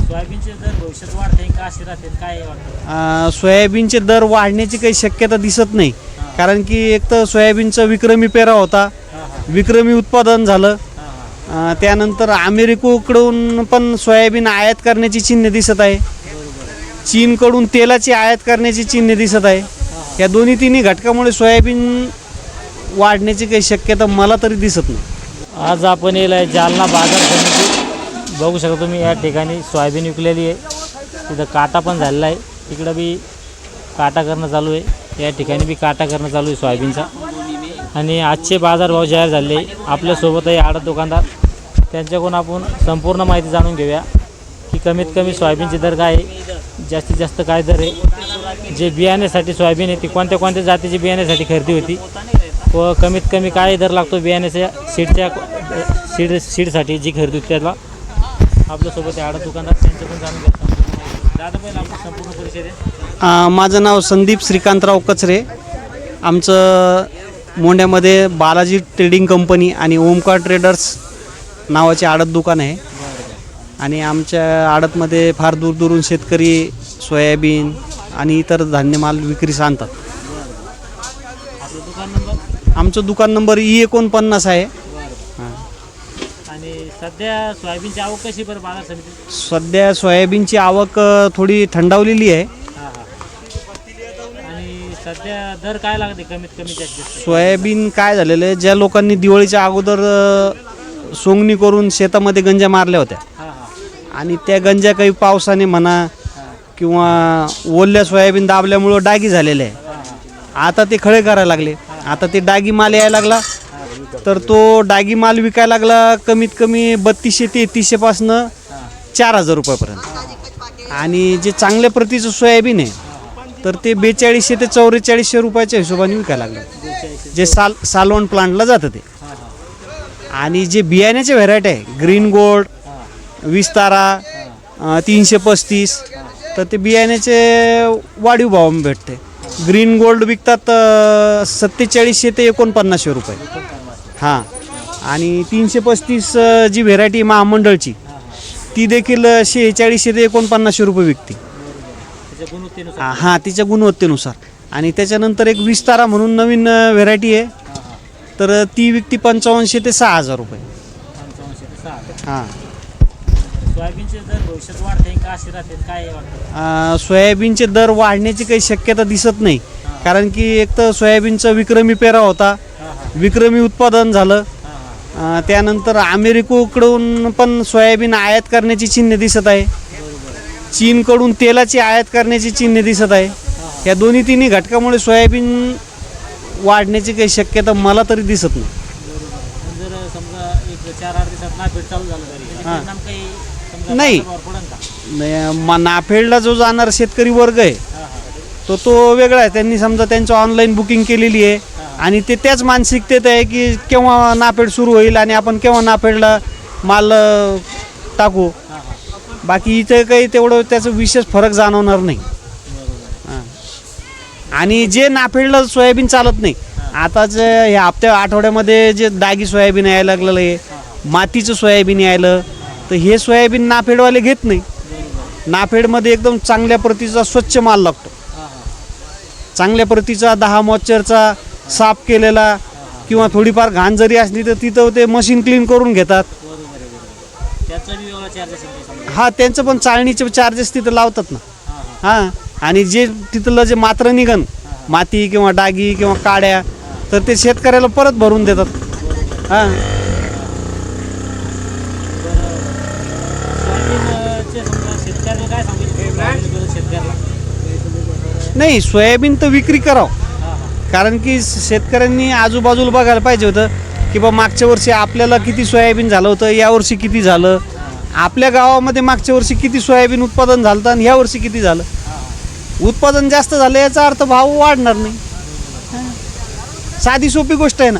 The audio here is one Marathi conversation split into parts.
सोयाबीनचे दर भविष्यात वाढतील का असे राहतील काय वाटतं? सोयाबीनचे दर वाढण्याची काही शक्यता दिसत नाही, कारण की एक तर सोयाबीनचा विक्रमी पेरा होता, विक्रमी उत्पादन झालं. त्यानंतर अमेरिकेकडून पण सोयाबीन आयात करण्याची चिन्ह दिसत आहे. चीनकडून तेलाची आयात करण्याची चिन्ह दिसत आहे. या दोन्ही तिन्ही घटकामुळे सोयाबीन वाढण्याची काही शक्यता मला तरी दिसत नाही. आज आपण येईल जालना बाजार समिती बघू शकता तुम्ही. या ठिकाणी सोयाबीन विकलेली आहे. तिथं काटा पण झालेला आहे. तिकडं बी काटा करणं चालू आहे. या ठिकाणी बी काटा करणं चालू आहे सोयाबीनचा. आणि आजचे बाजारभाव जाहीर झाले. आपल्यासोबत आहे आडत दुकानदार, त्यांच्याकडून आपण संपूर्ण माहिती जाणून घेऊया की कमीत कमी सोयाबीनचे दर काय आहे, जास्तीत जास्त काय दर आहे, जे बियाण्यासाठी सोयाबीन आहे ती कोणत्या कोणत्या जातीची बियाण्यासाठी खरेदी होती व कमीत कमी काय दर लागतो बियाण्याच्या सीडसाठी जी खरेदी होती त्याला. आपल्यासोबत आहे आडत दुकानदार, त्यांच्याकडून जाणून घ्या. दादा पहिला आपण संपूर्ण परिचय द्या. माझं नाव संदीप श्रीकांतराव कचरे. आमचं मोंड्यामध्ये बालाजी ट्रेडिंग कंपनी आणि ओमकार ट्रेडर्स नावाचे आडत दुकान आहे. आणि आमच्या आडतमध्ये फार दूरदूरून शेतकरी सोयाबीन आणि इतर धान्यमाल विक्रीस आणतात. आपलं दुकान नंबर? आमचं दुकान नंबर E49 आहे. आणि सध्या सोयाबीनची आवक कशी बरं बाजार समितीत? सध्या सोयाबीनची आवक थोडी थंडावलेली आहे. आणि सध्या दर काय लागते कमीत कमी जास्त? सोयाबीन काय झालेलं आहे, ज्या लोकांनी दिवाळीच्या अगोदर सोंगणी करून शेतामध्ये गंजा मारल्या होत्या आणि त्या गंजा काही पावसाने म्हणा किंवा ओल्या सोयाबीन दाबल्यामुळं डागी झालेले आहे. आता ते खळे करायला लागले. आता ते डागी माल यायला लागला, तर तो डागी माल विकायला लागला कमीत कमी 3200 ते 3300पासनं 4000 रुपयापर्यंत. आणि जे चांगल्या प्रतीचं सोयाबीन आहे तर ते 4200 ते 4400 रुपयाच्या हिशोबाने विकायला लागलं, जे सालवण प्लांटला जातं ते. आणि जे बियाण्याचे व्हेरायटी आहे ग्रीन गोल्ड, विस्तारा, 335, तर ते बियाण्याचे वाढीव भाव भेटते. ग्रीन गोल्ड विकतात 4700 ते 4900 रुपये. हां. आणि 335 जी व्हेरायटी महामंडळची ती देखील 4600 ते 4900 रुपये विकते. हां, तिच्या गुणवत्तेनुसार. आणि त्याच्यानंतर एक विस्तारा म्हणून नवीन व्हेरायटी आहे, तर ती विकती 5500 ते 6000 रुपये. हां. सोयाबीनचे दर भविष्यात वाढतील का असे राहतील काय वाटतं? सोयाबीनचे दर वाढण्याची काही शक्यता दिसत नाही, कारण की एक तर सोयाबीनचा विक्रमी पेरा होता, विक्रमी उत्पादन झालं. त्यानंतर अमेरिकेकडून पण सोयाबीन आयात करण्याची चिन्ह दिसत आहे. चीनकडून तेलाची आयात करण्याची चिन्ह दिसत आहे. या दोन्ही तिन्ही घटकामुळे सोयाबीन वाढण्याची काही शक्यता मला तरी दिसत नाही. जर समजा एक 4-8 दिवसात नाफेड चालू झालं तरी नाही, नाफेडला जो जाणार शेतकरी वर्ग आहे तो वेगळा आहे. त्यांनी समजा त्यांचं ऑनलाईन बुकिंग केलेली आहे आणि ते त्याच मानसिकतेत आहे की केव्हा नाफेड सुरू होईल आणि आपण केव्हा नाफेडला माल टाकू. बाकी इथे काही तेवढं त्याचं विशेष फरक जाणवणार नाही. आणि जे नाफेडला सोयाबीन चालत नाही, आताच ह्या आठवड्यामध्ये जे डागी सोयाबीन यायला लागलेलं आहे, मातीचं सोयाबीन यायलं, तर हे सोयाबीन नाफेडवाले घेत नाही. नाफेडमध्ये एकदम चांगल्या प्रतीचा स्वच्छ माल लागतो, चांगल्या प्रतीचा 10 मॉइश्चरचा साफ केलेला, किंवा थोडीफार घाण जरी असली तर तिथं ते मशीन क्लीन करून घेतात. हां, त्यांचं पण चाळणीचे चार्जेस तिथं लावतात ना. हां. आणि जे तिथलं जे मात्र निघन माती किंवा डागी किंवा काड्या, तर ते शेतकऱ्याला परत भरून देतात. हां. नाही, सोयाबीन तर विक्री करावं, कारण की शेतकऱ्यांनी आजूबाजूला बघायला पाहिजे होतं की बा मागच्या वर्षी आपल्याला किती सोयाबीन झालं होतं, यावर्षी किती झालं, आपल्या गावामध्ये मागच्या वर्षी किती सोयाबीन उत्पादन झालं आणि ह्या वर्षी किती झालं. उत्पादन जास्त झालं याचा अर्थ भाव वाढणार नाही. साधी सोपी गोष्ट आहे ना.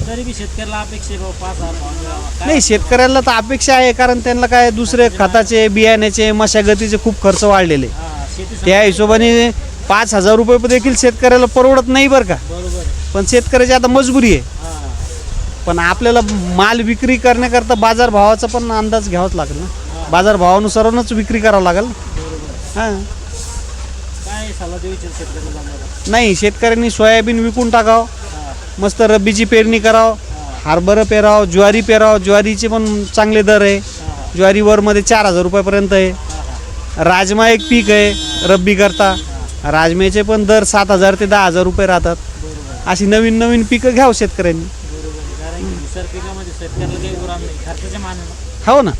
तरी बी शेतकऱ्याला अपेक्षा नाही, शेतकऱ्याला तर अपेक्षा आहे, कारण त्यांना काय दुसरे खताचे बियाण्याचे मशागतीचे खूप खर्च वाढलेले. त्या हिशोबाने 5000 रुपये देखील शेतकऱ्याला परवडत नाही बरं का. पण शेतकऱ्याची आता मजबुरी आहे. पण आपल्याला माल विक्री करण्याकरता बाजारभावाचा पण अंदाज घ्यावाच लागेल ना. बाजारभावानुसारच विक्री करावं लागेल. बरोबर. हां काय सल्ला देऊ इच्छित शेतकऱ्याला जाणार? नाही, शेतकऱ्यांनी सोयाबीन विकून टाकावं, हां मस्त रब्बीची पेरणी करावं, हरभरा पेरावं, ज्वारी पेरावं. ज्वारीचे पण चांगले दर आहे. हां ज्वारी वरमध्ये 4,000 रुपयापर्यंत आहे. हां राजमा एक पीक आहे रब्बी करता. राजम्याचे पण दर 7,000 ते 10,000 रुपये राहतात. बरोबर अशी नवीन नवीन पिकं घ्यावं शेतकऱ्यांनी. बरोबर आहे. कारण की दुसऱ्या पिकामध्ये शेतकऱ्याला काही उराम नाही खर्चाच्या मानानं. हो ना,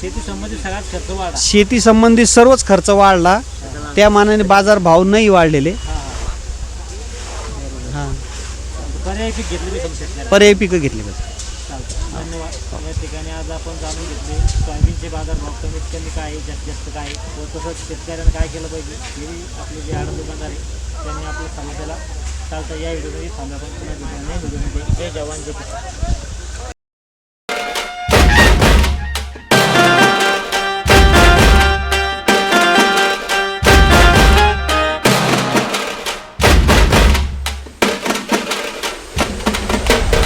शेती संबंधित सगळ्यात खर्च वाढा. शेती संबंधित सर्वच खर्च वाढला, त्या मानाने बाजारभाव नाही वाढलेले. हां हां हां पर्यायी पीक घेतलं बी शेतकऱ्याला. पर्यायी पिकं घेतली पाहिजे. चालतं. धन्यवाद. या ठिकाणी आज आपण जाणून घेतले सोयाबीनचे बाजारभाव कमीत कमी काय आहे, जास्तीत जास्त काय आहे, व तसंच शेतकऱ्यानं काय केलं पाहिजे हे आपले जे आडत दुकानदार आहे त्यांनी आपलं सांगितलेला चालतं. या व्हिडिओमध्ये थांबा. पण पुन्हा व्हिडिओ नाही, व्हिडिओमध्ये जय जवान जय किसान.